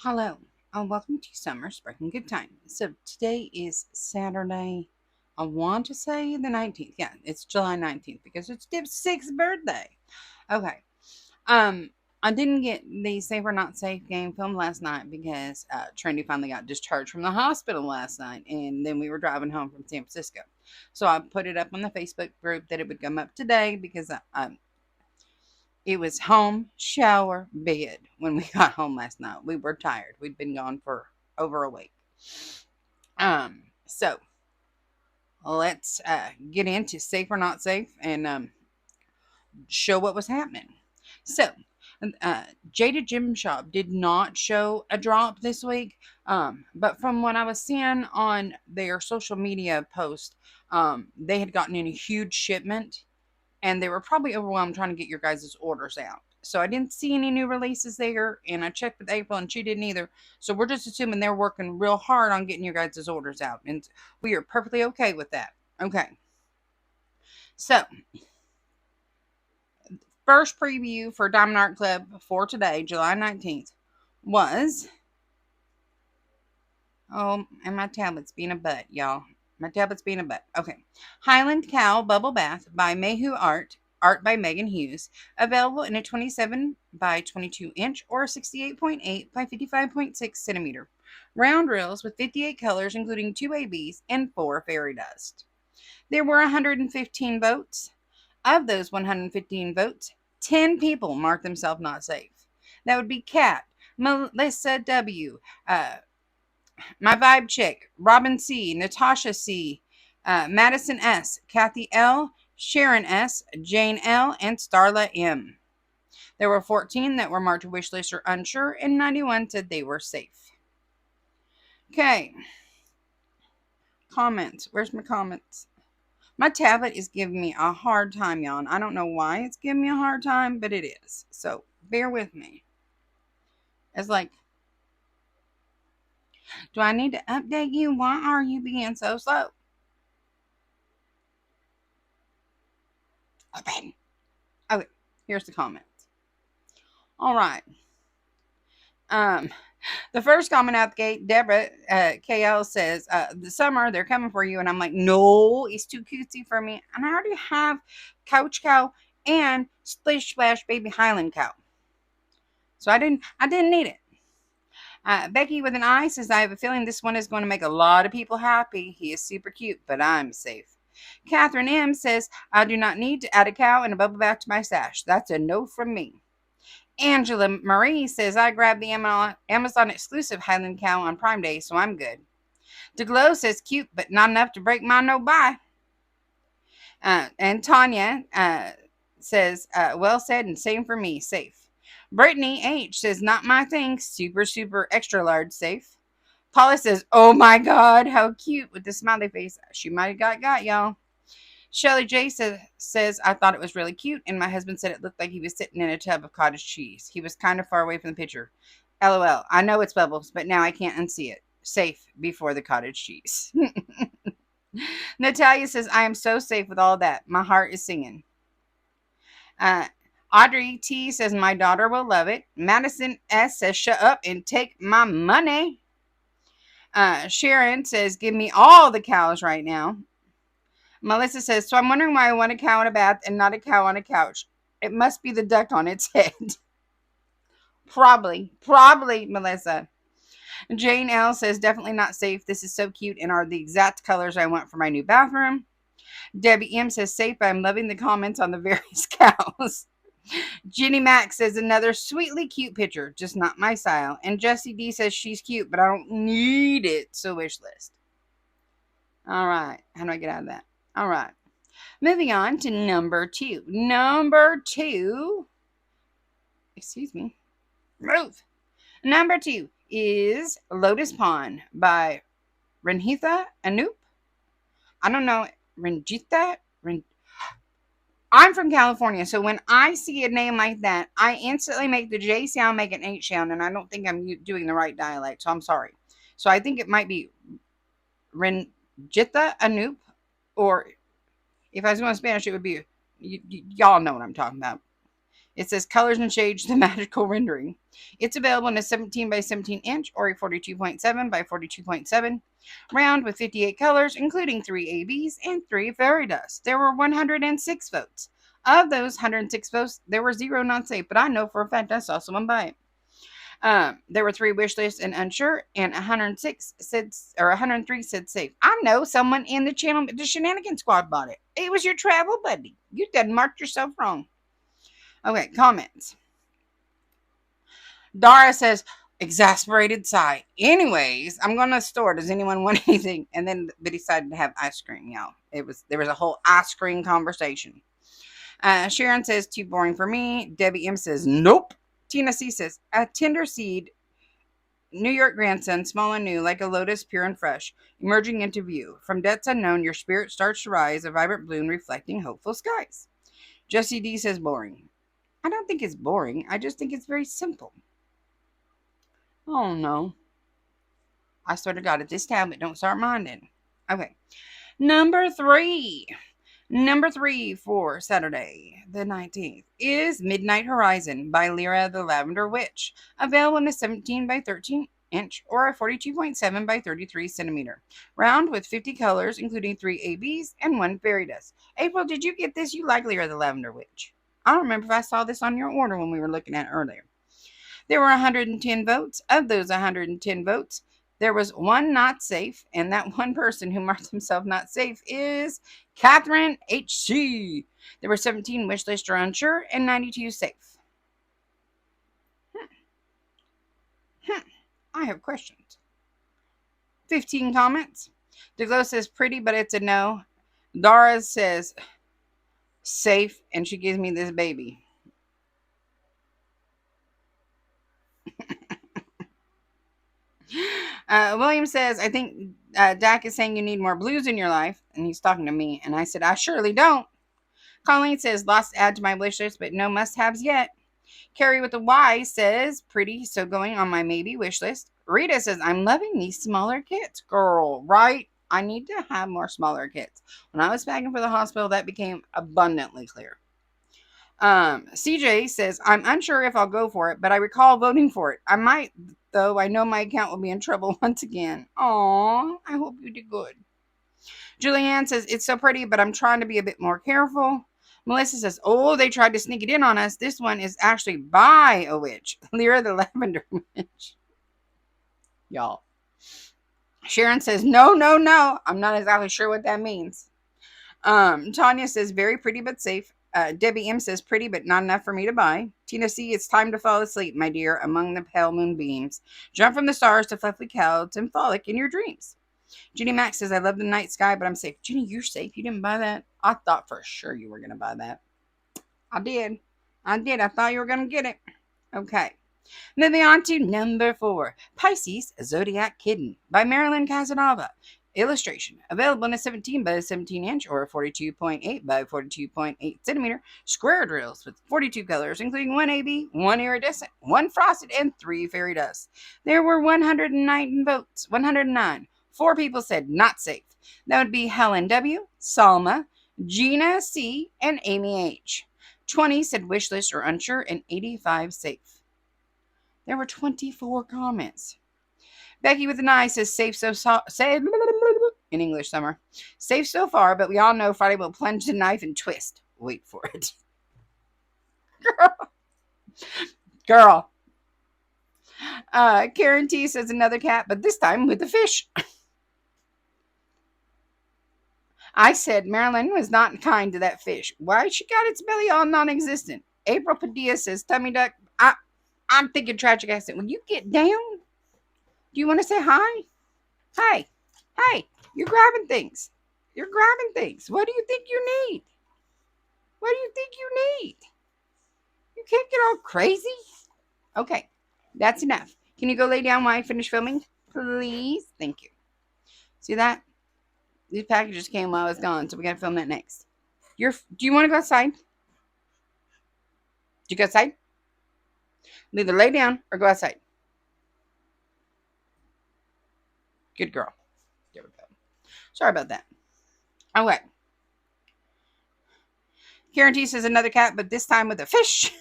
Hello, and welcome to Summer Sparkling Good Time. So today is Saturday. I want to say the 19th. Yeah, it's July 19th because it's Dip's 6th birthday. Okay. Um, I didn't get the Safe or Not Safe game filmed last night because Trendy finally got discharged from the hospital last night, and then we were driving home from San Francisco. So I put it up on the Facebook group that it would come up today because it was home, shower, bed when we got home last night. We were tired. We'd been gone for over a week. So let's get into safe or not safe and show what was happening. So, Jada Gym Shop did not show a drop this week, but from what I was seeing on their social media post, they had gotten in a huge shipment and they were probably overwhelmed trying to get your guys' orders out. So I didn't see any new releases there, and I checked with April, and she didn't either. So we're just assuming they're working real hard on getting your guys' orders out, and we are perfectly okay with that. Okay. So, first preview for Diamond Art Club for today, July 19th, was. Oh, and my tablet's being a butt, y'all. My tablet's being a butt. Okay. Highland Cow Bubble Bath by Mayhew Art. Art by Megan Hughes. Available in a 27 by 22 inch or 68.8 by 55.6 centimeter. Round reels with 58 colors, including 2 ABs and 4 fairy dust. There were 115 votes. Of those 115 votes, 10 people marked themselves not safe. That would be Kat, Melissa W., my vibe chick, Robin C., Natasha C., Madison S., Kathy L., Sharon S., Jane L., and Starla M. There were 14 that were marked wish list or unsure, and 91 said they were safe. Okay. Comments. Where's my comments? My tablet is giving me a hard time, y'all. I don't know why it's giving me a hard time, but it is. So bear with me. It's like, do I need to update you? Why are you being so slow? Open. Okay, here's the comments. All right. The first comment out the gate, Deborah KL says, the summer, they're coming for you. And I'm like, no, it's too cutesy for me. And I already have Couch Cow and Splish Splash Baby Highland Cow. So I didn't need it. Becky with an eye says, I have a feeling this one is going to make a lot of people happy. He is super cute, but I'm safe. Catherine M says, I do not need to add a cow and a bubble bath to my stash. That's a no from me. Angela Marie says, I grabbed the Amazon exclusive Highland Cow on Prime Day, so I'm good. DeGlow says, cute, but not enough to break my no buy. And Tanya says, well said, and same for me, safe. Brittany H says, not my thing, super, super extra large, safe. Paula says, oh my God, how cute, with the smiley face. She might have got y'all. Shelly J says, I thought it was really cute, and my husband said it looked like he was sitting in a tub of cottage cheese. He was kind of far away from the picture. LOL. I know it's bubbles, but now I can't unsee it. Safe before the cottage cheese. Natalia says, I am so safe with all that. My heart is singing. Audrey T says, my daughter will love it. Madison S says, shut up and take my money. Sharon says, give me all the cows right now. Melissa says, so I'm wondering why I want a cow in a bath and not a cow on a couch. It must be the duck on its head. Probably, Melissa. Jane L says, definitely not safe. This is so cute and are the exact colors I want for my new bathroom. Debbie M says, safe, but I'm loving the comments on the various cows. Jenny Mack says, another sweetly cute picture, just not my style. And Jessie D says, she's cute, but I don't need it, so wish list. All right. How do I get out of that? All right. Moving on to number 2. Number 2. Excuse me. Move. Number 2 is Lotus Pond by Renhitha Anoop. I don't know. Renjita? I'm from California, so when I see a name like that, I instantly make the J sound, make an H sound, and I don't think I'm doing the right dialect, so I'm sorry. So I think it might be Renjita Anoop, or if I was going Spanish, it would be, y'all know what I'm talking about. It says colors and shades, the magical rendering. It's available in a 17 by 17 inch or a 42.7 by 42.7 round with 58 colors, including 3 ABs and 3 fairy dust. There were 106 votes. Of those 106 votes, there were 0 not safe, but I know for a fact I saw someone buy it. There were 3 wish lists and unsure, and 106 said, or 103 said safe. I know someone in the channel, the Shenanigan Squad bought it. It was your travel buddy. You done marked yourself wrong. Okay, comments. Dara says, exasperated sigh. Anyways, I'm going to the store. Does anyone want anything? And then they decided to have ice cream, y'all. There was a whole ice cream conversation. Sharon says, too boring for me. Debbie M says, nope. Tina C says, a tender seed, New York grandson, small and new, like a lotus, pure and fresh, emerging into view. From depths unknown, your spirit starts to rise, a vibrant bloom reflecting hopeful skies. Jesse D says, boring. I don't think it's boring. I just think it's very simple. Oh, no. I swear to God, if this tablet don't start minding. Okay. Number three for Saturday, the 19th, is Midnight Horizon by Lyra the Lavender Witch. Available in a 17 by 13 inch or a 42.7 by 33 centimeter. Round with 50 colors, including 3 ABs and 1 fairy dust. April, did you get this? You like Lyra the Lavender Witch. I don't remember if I saw this on your order when we were looking at it earlier. There were 110 votes. Of those 110 votes, there was 1 not safe, and that one person who marked himself not safe is Catherine H.C. There were 17 wish list or unsure and 92 safe. I have questions. 15 comments. DeGlow says pretty, but it's a no. Dara says safe, and she gives me this baby. William says, I think Dak is saying you need more blues in your life. And he's talking to me. And I said, I surely don't. Colleen says, lots to add to my wish list, but no must-haves yet. Carrie with the Y says, pretty, so going on my maybe wish list. Rita says, I'm loving these smaller kits, girl, right? I need to have more smaller kits. When I was packing for the hospital, that became abundantly clear. CJ says, I'm unsure if I'll go for it, but I recall voting for it. I might, though. I know my account will be in trouble once again. Aw, I hope you did good. Julianne says, it's so pretty, but I'm trying to be a bit more careful. Melissa says, oh, they tried to sneak it in on us. This one is actually by a witch. Lyra the Lavender Witch. Y'all. Sharon says, no, no, no. I'm not exactly sure what that means. Tanya says, very pretty but safe. Debbie M says, pretty but not enough for me to buy. Tina C, it's time to fall asleep, my dear, among the pale moonbeams. Jump from the stars to fluffy clouds and frolic in your dreams. Jenny Max says, I love the night sky, but I'm safe. Jenny, you're safe. You didn't buy that? I thought for sure you were going to buy that. I did. I thought you were going to get it. Okay. Moving on to number 4, Pisces, Zodiac Kitten by Marilyn Casanova. Illustration. Available in a 17 by 17 inch or a 42.8 by 42.8 centimeter square drills with 42 colors, including 1 AB, 1 iridescent, 1 frosted, and 3 fairy dust. There were 109 votes. 109. 4 people said not safe. That would be Helen W., Salma, Gina C., and Amy H. 20 said wish list or unsure, and 85 safe. There were 24 comments. Becky with an eye says safe in English, Summer. Safe so far, but we all know Friday will plunge the knife and twist. Wait for it. Girl. Karen T says another cat, but this time with a fish. I said Marilyn was not kind to that fish. Why she got its belly all non-existent? April Padilla says tummy duck. I'm thinking tragic accident. When you get down, do you want to say hi? Hi. Hey, you're grabbing things. You're grabbing things. What do you think you need? What do you think you need? You can't get all crazy. Okay, that's enough. Can you go lay down while I finish filming? Please? Thank you. See that? These packages came while I was gone, so we gotta film that next. Do you want to go outside? Do you go outside? Either lay down or go outside. Good girl. There we go. Sorry about that. Okay. Karen T says another cat, but this time with a fish.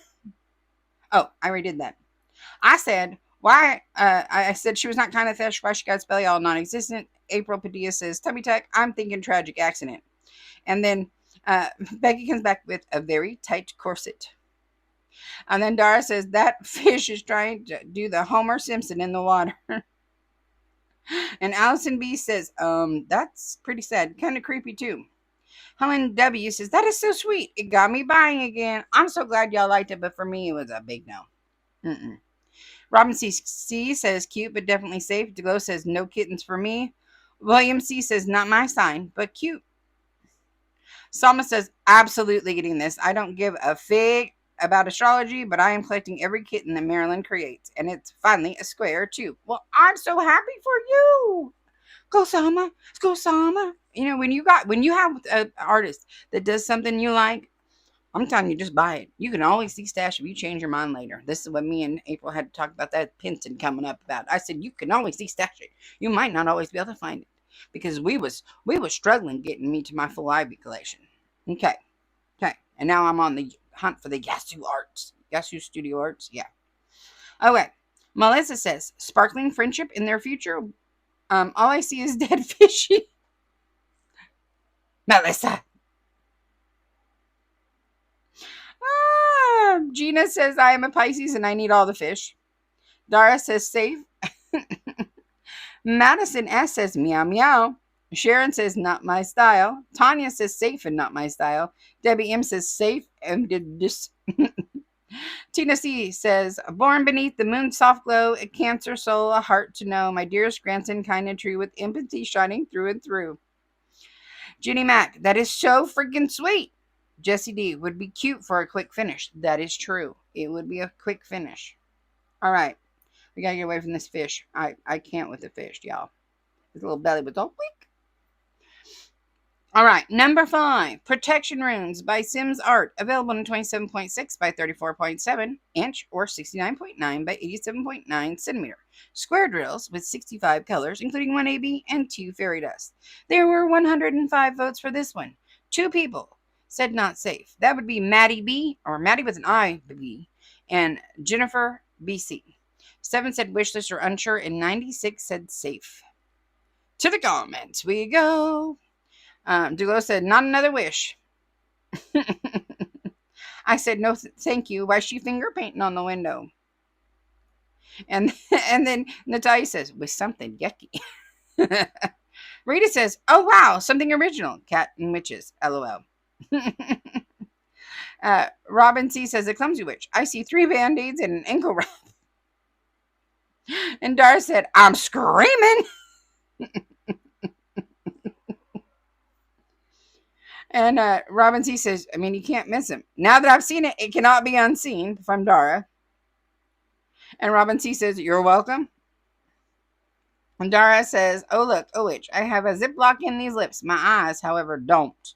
Oh, I already did that. I said, why? I said she was not kind of fish. Why she got spelly all non existent. April Padilla says, tummy tuck. I'm thinking tragic accident. And then Becky comes back with a very tight corset. And then Dara says, that fish is trying to do the Homer Simpson in the water. And Allison B says, that's pretty sad. Kind of creepy too. Helen W says, that is so sweet. It got me buying again. I'm so glad y'all liked it, but for me, it was a big no. Mm-mm. Robin C says, cute, but definitely safe. DeGlow says, no kittens for me. William C says, not my sign, but cute. Salma says, absolutely getting this. I don't give a fig about astrology, but I am collecting every kitten that Marilyn creates. And it's finally a square, too. Well, I'm so happy for you. Go, Salma. Go, Salma. You know, when you have an artist that does something you like, I'm telling you, just buy it. You can always see stash if you change your mind later. This is what me and April had to talk about that Pinson coming up about. I said, you can always see stash it. You might not always be able to find it. Because we was struggling getting me to my full Ivy collection. Okay. Okay. And now I'm on the hunt for the Yasu Arts. Yasu Studio Arts. Yeah. Okay. Melissa says, sparkling friendship in their future. All I see is dead fishy. Melissa. Gina says, I am a Pisces and I need all the fish. Dara says, safe. Madison S says, meow, meow. Sharon says, not my style. Tanya says, safe and not my style. Debbie M says, safe and did this. Tina C says, born beneath the moon's soft glow, a Cancer soul, a heart to know, my dearest grandson, kind and true, with empathy shining through and through. Jenny Mac, that is so freaking sweet. Jessie D, would be cute for a quick finish. That is true. It would be a quick finish. All right. We got to get away from this fish. I can't with the fish, y'all. His little belly was all weak. All right, number 5, Protection Runes by Sims Art, available in 27.6 by 34.7 inch or 69.9 by 87.9 centimeter. Square drills with 65 colors, including 1 AB and 2 fairy dust. There were 105 votes for this one. 2 people said not safe. That would be Maddie B, or Maddie with an I, B, and Jennifer BC. 7 said wishlist or unsure, and 96 said safe. To the comments we go. Dulo said, not another wish. I said, no, thank you. Why is she finger painting on the window? And then Natalia says, with something yucky. Rita says, oh, wow, something original. Cat and witches. LOL. Robin C says, a clumsy witch. I see 3 band-aids and an ankle wrap. And Dar said, I'm screaming. And Robin C says, I mean, you can't miss him. Now that I've seen it, it cannot be unseen, from Dara. And Robin C says, you're welcome. And Dara says, oh, look, oh, witch, I have a Ziploc in these lips. My eyes, however, don't.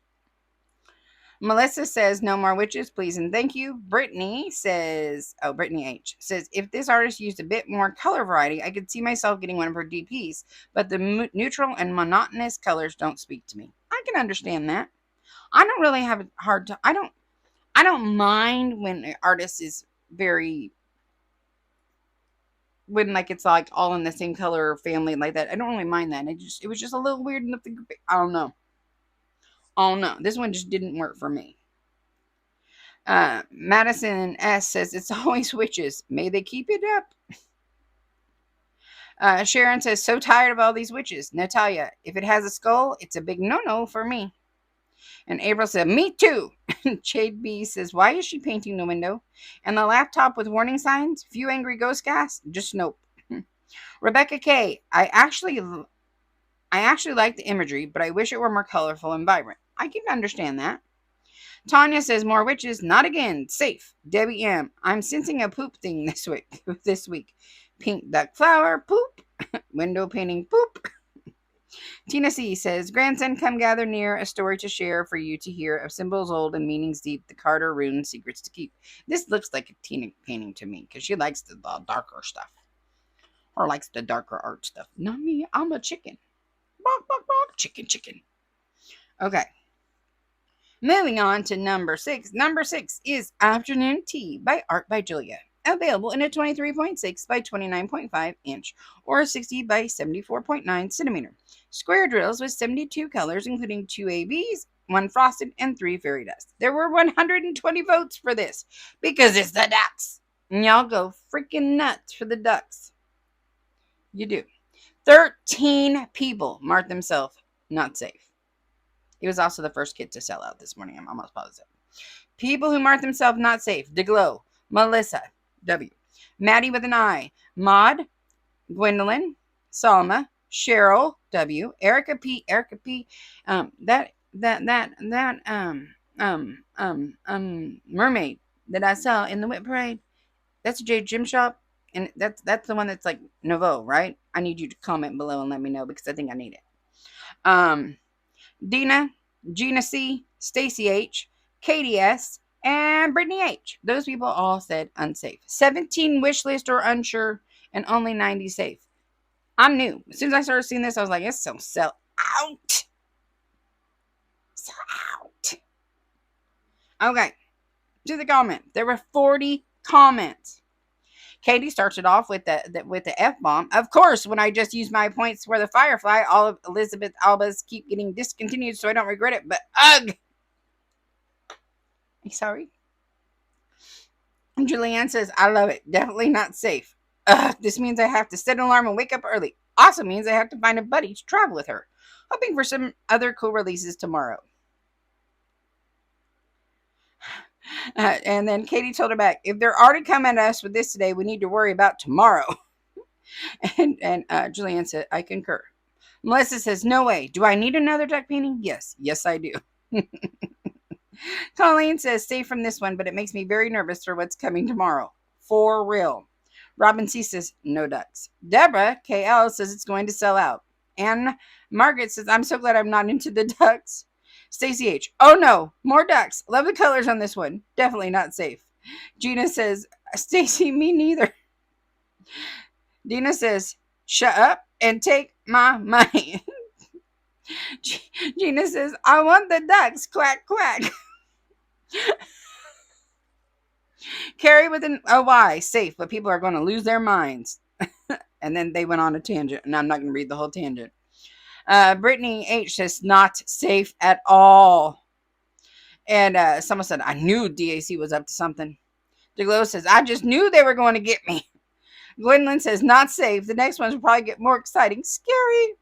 Melissa says, no more witches, please and thank you. Brittany says, Brittany H says, if this artist used a bit more color variety, I could see myself getting one of her DPs, but the neutral and monotonous colors don't speak to me. I can understand that. I don't really have a hard time. I don't mind when an artist is very, when like it's like all in the same color family like that. I don't really mind that. It was just a little weird enough to, I don't know. Oh no, this one just didn't work for me. Madison S says, it's always witches. May they keep it up. Sharon says, so tired of all these witches. Natalia, if it has a skull, it's a big no-no for me. And April said, me too. Jade B says, why is she painting the window? And the laptop with warning signs? Few angry ghost gas? Just nope. Rebecca K, I actually like the imagery, but I wish it were more colorful and vibrant. I can understand that. Tanya says, more witches, not again. Safe. Debbie M, I'm sensing a poop thing this week. Pink duck flower, poop. Window painting, poop. Tina C says, grandson, come gather near, a story to share for you to hear of symbols old and meanings deep, the Carter rune secrets to keep. This looks like a Tina painting to me because she likes the darker stuff. Or likes the darker art stuff. Not me, I'm a chicken. Bok, bok, bok, chicken, chicken. Okay. Moving on to number 6. Number 6 is Afternoon Tea by Art by Julia, available in a 23.6 by 29.5 inch or 60 by 74.9 centimeter. Square drills with 72 colors, including 2 ABs, 1 frosted, and 3 fairy dust. There were 120 votes for this because it's the ducks. And y'all go freaking nuts for the ducks. You do. 13 people marked themselves not safe. He was also the first kid to sell out this morning. I'm almost positive. People who marked themselves not safe. DeGlow, Melissa, W. Maddie with an I, Maud, Gwendolyn, Salma, Cheryl, W. Erica P. Mermaid that I saw in the Whip Parade. That's a J Gym Shop. And that's the one that's like Nouveau, right? I need you to comment below and let me know because I think I need it. Dina, Gina C, Stacy H, Katie S, and Brittany H. Those people all said unsafe. 17 wish list or unsure, and only 90 safe. I'm new. As soon as I started seeing this, I was like, it's so sell out. Sell out. Okay. To the comment. There were 40 comments. Katie starts it off with the F-bomb. Of course, when I just use my points for the Firefly, all of Elizabeth Alba's keep getting discontinued, so I don't regret it. But ugh! Sorry. Julianne says, I love it. Definitely not safe. Ugh, this means I have to set an alarm and wake up early. Also means I have to find a buddy to travel with her. Hoping for some other cool releases tomorrow. And then Katie told her back, if they're already coming at us with this today, we need to worry about tomorrow. and Julianne said, I concur. Melissa says, no way. Do I need another duck painting? Yes. Yes, I do. Colleen says, stay from this one, but it makes me very nervous for what's coming tomorrow. For real. Robin C says, no ducks. Deborah KL says it's going to sell out. And Margaret says, I'm so glad I'm not into the ducks. Stacy H, oh no, more ducks. Love the colors on this one. Definitely not safe. Gina says, Stacy, me neither. Dina says, shut up and take my money. Gina says, I want the ducks. Quack, quack. Carrie with an OY, safe, but people are going to lose their minds. And then they went on a tangent, and I'm not going to read the whole tangent. Brittany H says, not safe at all. And someone said, I knew DAC was up to something. DeGlow says, I just knew they were going to get me. Gwendolyn says, not safe. The next ones will probably get more exciting. Scary.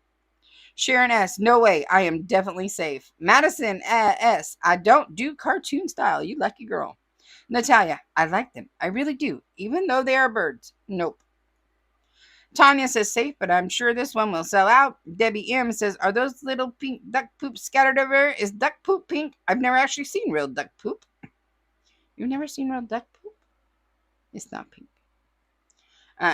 Sharon S, no way. I am definitely safe. Madison S, I don't do cartoon style. You lucky girl. Natalia, I like them. I really do. Even though they are birds. Nope. Tanya says safe, but I'm sure this one will sell out. Debbie M says, are those little pink duck poops scattered everywhere? Is duck poop pink? I've never actually seen real duck poop. You've never seen real duck poop? It's not pink.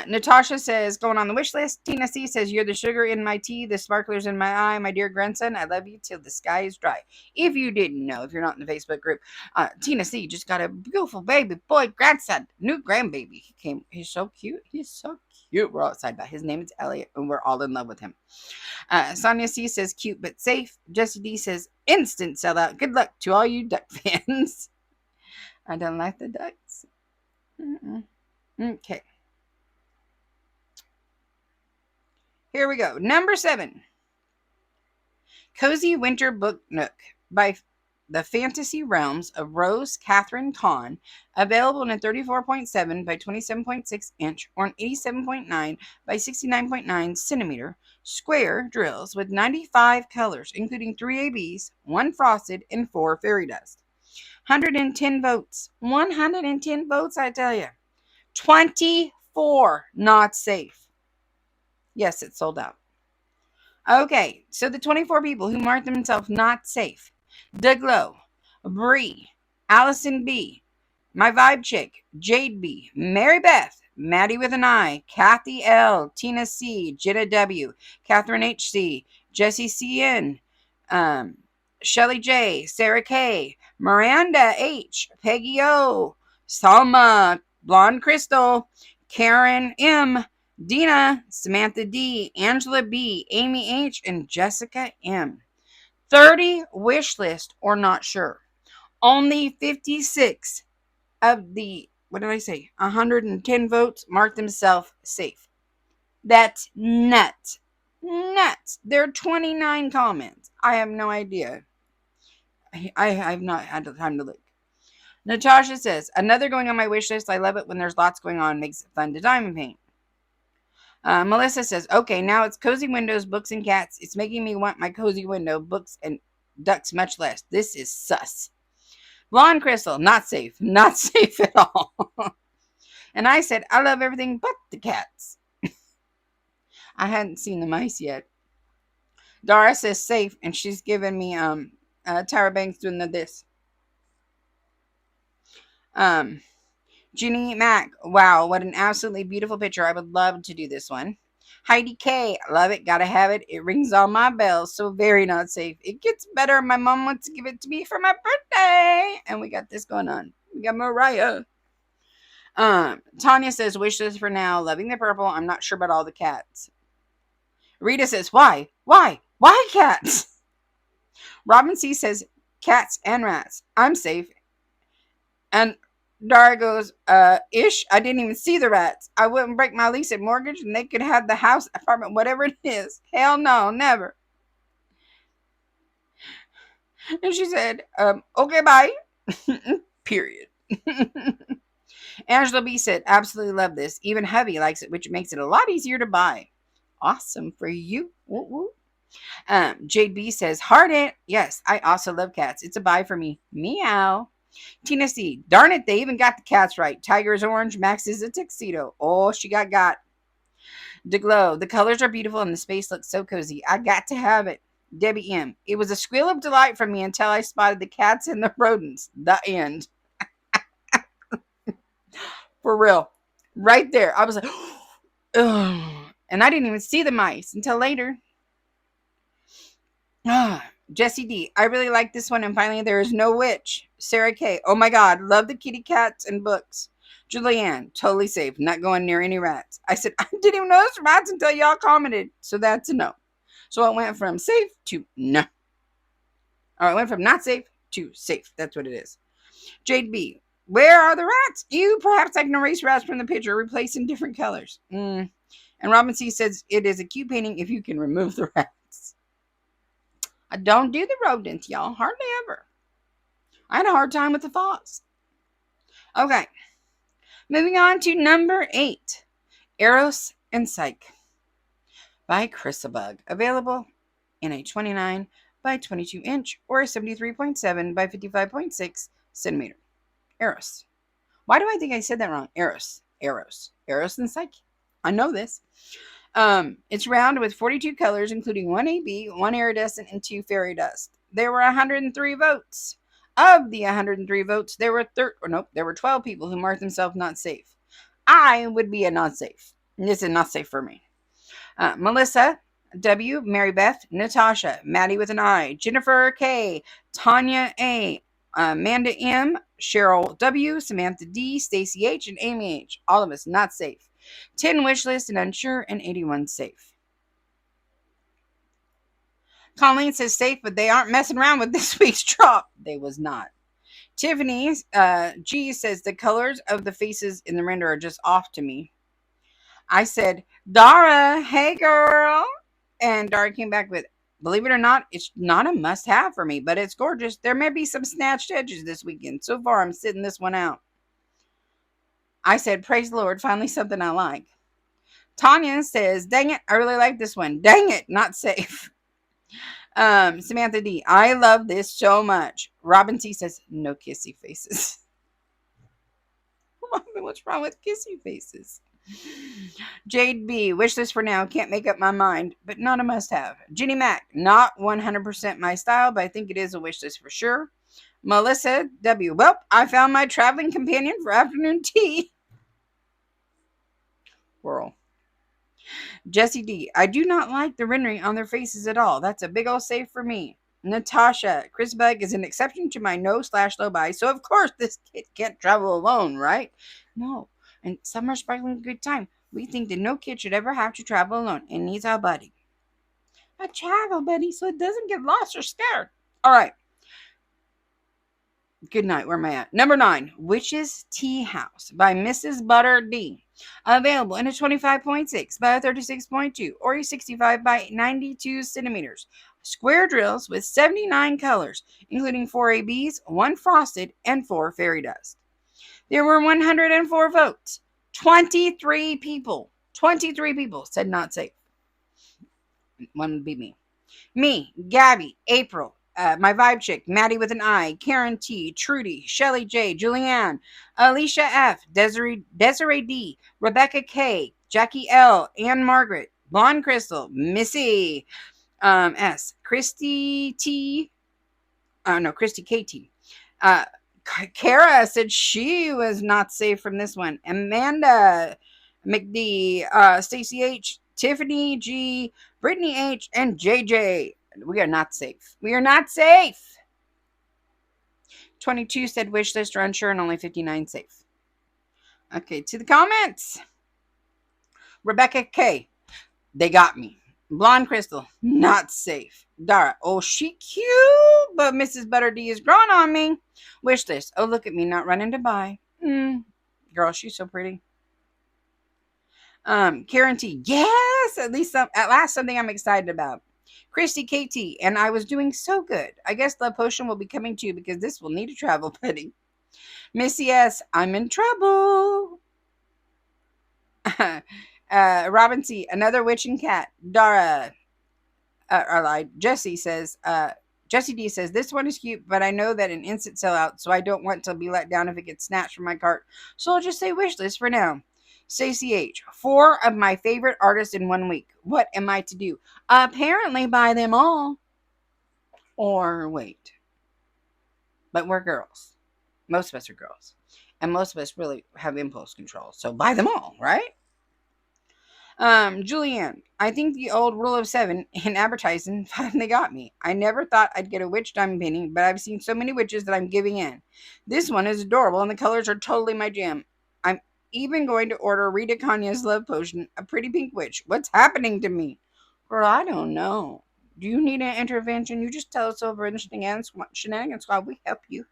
Natasha says, going on the wish list. Tina C says, you're the sugar in my tea, the sparklers in my eye, my dear grandson. I love you till the sky is dry. If you didn't know, if you're not in the Facebook group, Tina C just got a beautiful baby boy grandson, new grandbaby. He's so cute. He's so cute. We're all excited about his name is Elliot, and we're all in love with him. Sonia C says, cute but safe. Jessie D says, instant sellout. Good luck to all you duck fans. I don't like the ducks. Okay. Here we go. Number 7. Cozy Winter Book Nook by the Fantasy Realms of Rose Catherine Kahn. Available in a 34.7 by 27.6 inch or an 87.9 by 69.9 centimeter square drills with 95 colors, including 3 ABs, 1 frosted, and 4 fairy dust. 110 votes. 110 votes, I tell you. 24 not safe. Yes, it's sold out. Okay, so the 24 people who marked themselves not safe. DeGlow, Bree, Allison B, My Vibe Chick, Jade B, Mary Beth, Maddie with an I, Kathy L, Tina C, Jenna W, Catherine HC, Jessie CN, Shelly J, Sarah K, Miranda H, Peggy O, Salma, Blonde Crystal, Karen M, Dina, Samantha D, Angela B, Amy H, and Jessica M. 30 wish list or not sure. Only 56 of the what did I say? 110 votes marked themselves safe. That's nuts. Nuts. There are 29 comments. I have no idea. I have not had the time to look. Natasha says, another going on my wish list. I love it when there's lots going on. Makes it fun to diamond paint. Melissa says, okay, now it's cozy windows, books, and cats. It's making me want my cozy window, books, and ducks much less. This is sus. Blonde Crystal, not safe. Not safe at all. And I said, I love everything but the cats. I hadn't seen the mice yet. Dara says safe, and she's giving me Tyra Banks doing this. Ginny Mac, wow, what an absolutely beautiful picture. I would love to do this one. Heidi K, love it, gotta have it. It rings all my bells, so very not safe. It gets better. My mom wants to give it to me for my birthday, and we got this going on. We got Mariah. Tanya says wish list for now. Loving the purple. I'm not sure about all the cats. Rita says why cats? Robin C says cats and rats. I'm safe. And Dara goes, ish, I didn't even see the rats. I wouldn't break my lease and mortgage and they could have the house, apartment, whatever it is. Hell no, never. And she said, okay, bye. Period. Angela B said, absolutely love this. Even hubby likes it, which makes it a lot easier to buy. Awesome for you. Woo woo. Jade B says, heart it. Yes, I also love cats. It's a buy for me. Meow. Tina C, darn it, they even got the cats right. Tiger is orange, Max is a tuxedo. Oh, she got. DeGlow, the colors are beautiful and the space looks so cozy. I got to have it. Debbie M, it was a squeal of delight from me until I spotted the cats and the rodents. The end. For real. Right there. I was like, ugh. And I didn't even see the mice until later. Jessie D, I really like this one. And finally, there is no witch. Sarah K, oh my God, love the kitty cats and books. Julianne, totally safe, not going near any rats. I said, I didn't even notice rats until y'all commented. So that's a no. So it went from safe to no. Or it went from not safe to safe. That's what it is. Jade B, where are the rats? Perhaps I can erase rats from the picture, replace in different colors. And Robin C says, it is a cute painting if you can remove the rats. I don't do the rodents, y'all. Hardly ever. I had a hard time with the thoughts. Okay. Moving on to number 8. Aeros and Psych by Chrysabug. Available in a 29 by 22 inch or a 73.7 by 55.6 centimeter. Aeros. Why do I think I said that wrong? Aeros and Psych. I know this. It's round with 42 colors, including 1 AB, 1 iridescent, and 2 fairy dust. There were 103 votes. Of the 103 votes, there were 12 people who marked themselves not safe. I would be a not safe. This is not safe for me. Melissa W, Mary Beth, Natasha, Maddie with an I, Jennifer K, Tanya A, Amanda M, Cheryl W, Samantha D, Stacy H, and Amy H. All of us not safe. 10 wish list and unsure, and 81 safe. Colleen says safe, but they aren't messing around with this week's drop. They was not. Tiffany G says the colors of the faces in the render are just off to me. I said, Dara, hey girl. And Dara came back with, believe it or not, it's not a must-have for me, but it's gorgeous. There may be some snatched edges this weekend. So far, I'm sitting this one out. I said, praise the Lord, finally something I like. Tanya says, dang it, I really like this one. Dang it, not safe. Samantha D, I love this so much. Robin T says, no kissy faces. What's wrong with kissy faces? Jade B, wish this for now. Can't make up my mind, but not a must-have. Jenny Mac, not 100% my style, but I think it is a wish list for sure. Melissa W, well, I found my traveling companion for afternoon tea. Whirl. Jessie D, I do not like the rendering on their faces at all. That's a big old save for me. Natasha, Chris Bug is an exception to my no/low buy, so of course this kid can't travel alone, right? No. And summer sparkling good time. We think that no kid should ever have to travel alone. It needs our buddy. A travel buddy so it doesn't get lost or scared. All right. Good night. Where am I at? Number 9, Witch's Tea House by Mrs. Butter D. Available in a 25.6 by a 36.2 or a 65 by 92 centimeters. Square drills with 79 colors, including 4 ABs, 1 frosted, and 4 fairy dust. There were 104 votes. 23 people said not safe. One would be me. Me, Gabby, April, my vibe chick, Maddie with an I, Karen T, Trudy, Shelly J, Julianne, Alicia F, Desiree D, Rebecca K, Jackie L, Ann Margaret, Blonde Crystal, Missy S, Christy T, Christy KT. Kara said she was not safe from this one. Amanda McD, Stacy H, Tiffany G, Brittany H, and JJ. We are not safe. We are not safe. 22 said wish list or unsure, and only 59 safe. Okay, to the comments. Rebecca K, they got me. Blonde Crystal, not safe. Dara, oh, she cute, but Mrs. Butter D is grown on me. Wish list, oh, look at me not running to buy. Girl, she's so pretty. Karen T, yes, at last something I'm excited about. Christy KT, and I was doing so good. I guess Love Potion will be coming too because this will need a travel buddy. Missy S, I'm in trouble. Robin C, another witch and cat. Dara, Jesse says, Jesse D says, this one is cute, but I know that an instant sellout, so I don't want to be let down if it gets snatched from my cart. So I'll just say wish list for now. Stacey H, 4 of my favorite artists in 1 week. What am I to do? Apparently buy them all. Or wait. But we're girls. Most of us are girls. And most of us really have impulse control. So buy them all, right? Julianne, I think the old rule of 7 in advertising finally got me. I never thought I'd get a witch diamond painting, but I've seen so many witches that I'm giving in. This one is adorable and the colors are totally my jam. I'm even going to order Rita Kanya's Love Potion, a pretty pink witch. What's happening to me? Girl, I don't know. Do you need an intervention? You just tell us over in the Shenanigans Squad. We help you.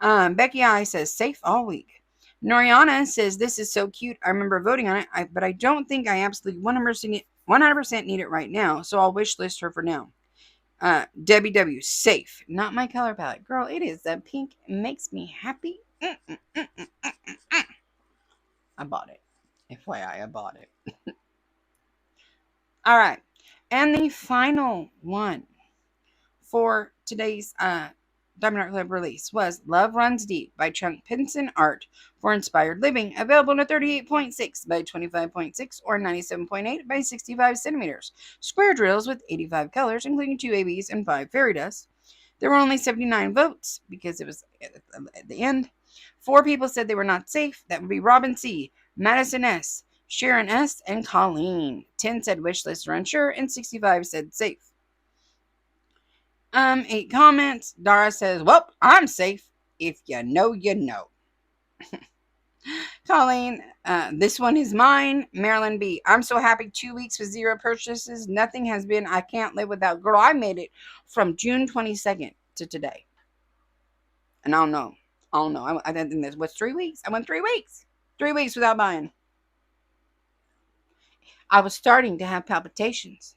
Becky I says, safe all week. Noriana says, this is so cute. I remember voting on it, but I don't think I absolutely 100% need it right now, so I'll wish list her for now. Debbie W, safe. Not my color palette. Girl, it is the pink. It makes me happy. I bought it. FYI, I bought it. All right. And the final one for today's Diamond Art Club release was Love Runs Deep by Chunk Pinson Art for Inspired Living, available in a 38.6 by 25.6 or 97.8 by 65 centimeters. Square drills with 85 colors, including 2 ABs and 5 fairy dust. There were only 79 votes because it was at the end. 4 people said they were not safe. That would be Robin C., Madison S., Sharon S., and Colleen. 10 said wish list or unsure, and 65 said safe. 8 comments. Dara says, well, I'm safe. If you know, you know. Colleen, this one is mine. Marilyn B, I'm so happy. 2 weeks with 0 purchases. Nothing has been, I can't live without. Girl, I made it from June 22nd to today. And I don't know. I think this was 3 weeks. I went 3 weeks. 3 weeks without buying. I was starting to have palpitations.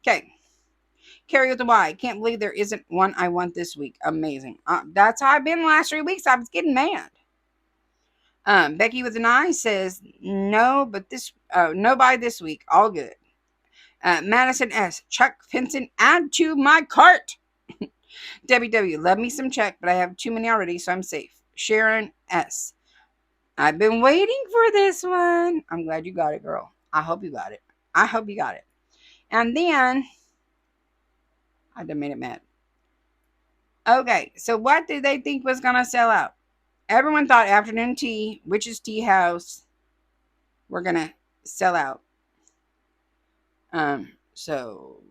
Okay. Carrie with the Y. Can't believe there isn't one I want this week. Amazing. That's how I've been the last 3 weeks. I was getting mad. Becky with an I says, no, but no buy this week. All good. Madison S. Chuck Pinson, add to my cart. Debbie W. Love me some Chuck, but I have too many already, so I'm safe. Sharon S. I've been waiting for this one. I'm glad you got it, girl. I hope you got it. And then, I done made it mad. Okay, so what did they think was going to sell out? Everyone thought Afternoon Tea, Witch's Tea House, were going to sell out. So,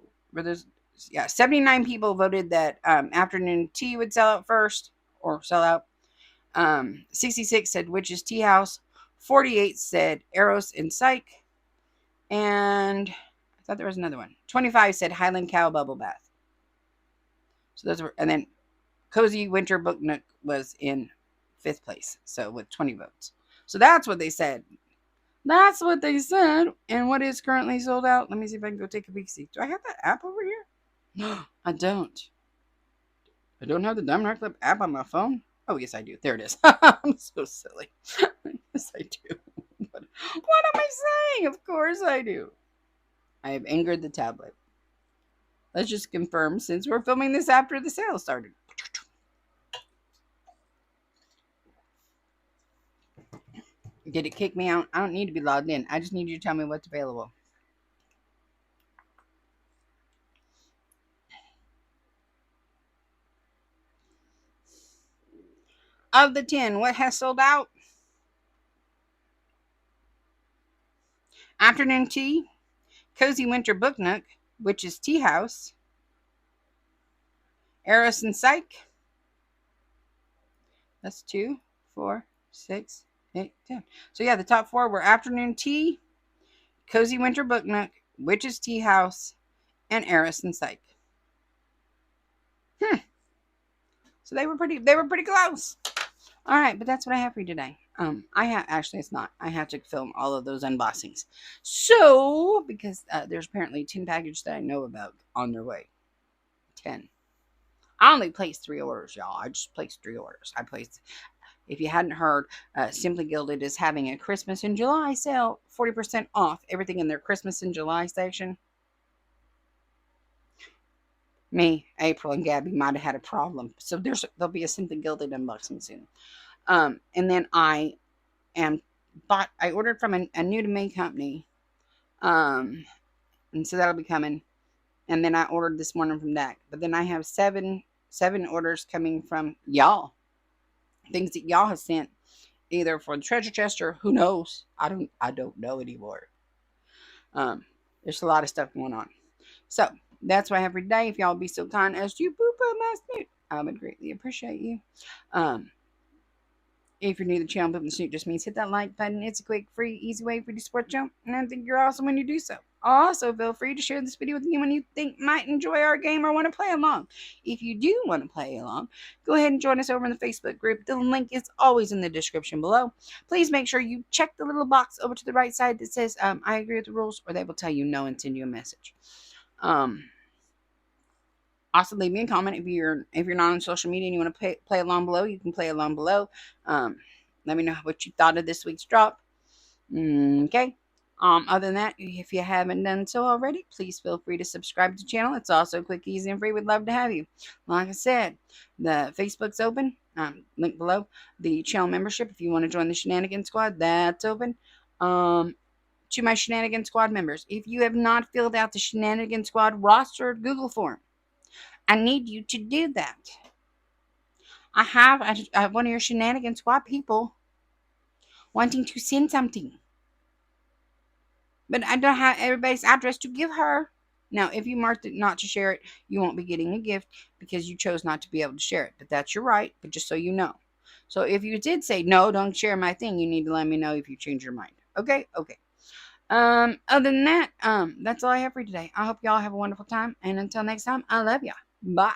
79 people voted that Afternoon Tea would sell out first, or sell out. 66 said Witch's Tea House. 48 said Aeros and Psych. And I thought there was another one. 25 said Highland Cow Bubble Bath. So those were, and then Cozy Winter Book Nook was in 5th place. So with 20 votes. So that's what they said. That's what they said. And what is currently sold out? Let me see if I can go take a peek. See, do I have that app over here? No, I don't. I don't have the Diamond Club app on my phone. Oh, yes, I do. There it is. I'm so silly. Yes, I do. What am I saying? Of course I do. I have angered the tablet. Let's just confirm since we're filming this after the sale started. Did it kick me out? I don't need to be logged in. I just need you to tell me what's available. Of the 10, what has sold out? Afternoon Tea, Cozy Winter Book Nook, Witch's Tea House, Aeros and Psych. That's 2, 4, 6, 8, 10. So yeah, the top 4 were Afternoon Tea, Cozy Winter Book Nook, Witch's Tea House, and Aeros and Psych. So they were pretty close. All right, but that's what I have for you today. Actually, it's not. I have to film all of those unboxings. So, because there's apparently 10 packages that I know about on their way. 10. I only placed 3 orders, y'all. I just placed 3 orders. If you hadn't heard, Simply Gilded is having a Christmas in July sale, 40% off everything in their Christmas in July section. Me, April, and Gabby might have had a problem. So there'll be a Simply Gilded unboxing soon. And then I ordered from a new to me company. And so that'll be coming. And then I ordered this morning from that. But then I have seven orders coming from y'all. Things that y'all have sent either for the treasure chest or who knows. I don't know anymore. There's a lot of stuff going on. So that's what I have for today. If y'all be so kind as to boop on my snoot, I would greatly appreciate you. If you're new to the channel, booping the snoot just means hit that like button. It's a quick, free, easy way for you to support the channel, and I think you're awesome when you do so. Also, feel free to share this video with anyone you think might enjoy our game or want to play along. If you do want to play along, go ahead and join us over in the Facebook group. The link is always in the description below. Please make sure you check the little box over to the right side that says, I agree with the rules, or they will tell you no and send you a message. Also, leave me a comment if you're not on social media and you want to play along below. You can play along below. Let me know what you thought of this week's drop. Okay. Other than that, if you haven't done so already, please feel free to subscribe to the channel. It's also quick, easy, and free. We'd love to have you. Like I said, the Facebook's open. Link below. The channel membership, if you want to join the Shenanigan Squad, that's open. To my Shenanigan Squad members, if you have not filled out the Shenanigan Squad roster Google form, I need you to do that. I have one of your Shenanigan Squad people wanting to send something, but I don't have everybody's address to give her. Now, if you marked it not to share it, you won't be getting a gift because you chose not to be able to share it. But that's your right, but just so you know. So if you did say, no, don't share my thing, you need to let me know if you change your mind. Okay? Okay. Other than that, that's all I have for you today. I hope y'all have a wonderful time. And until next time, I love ya. Bye.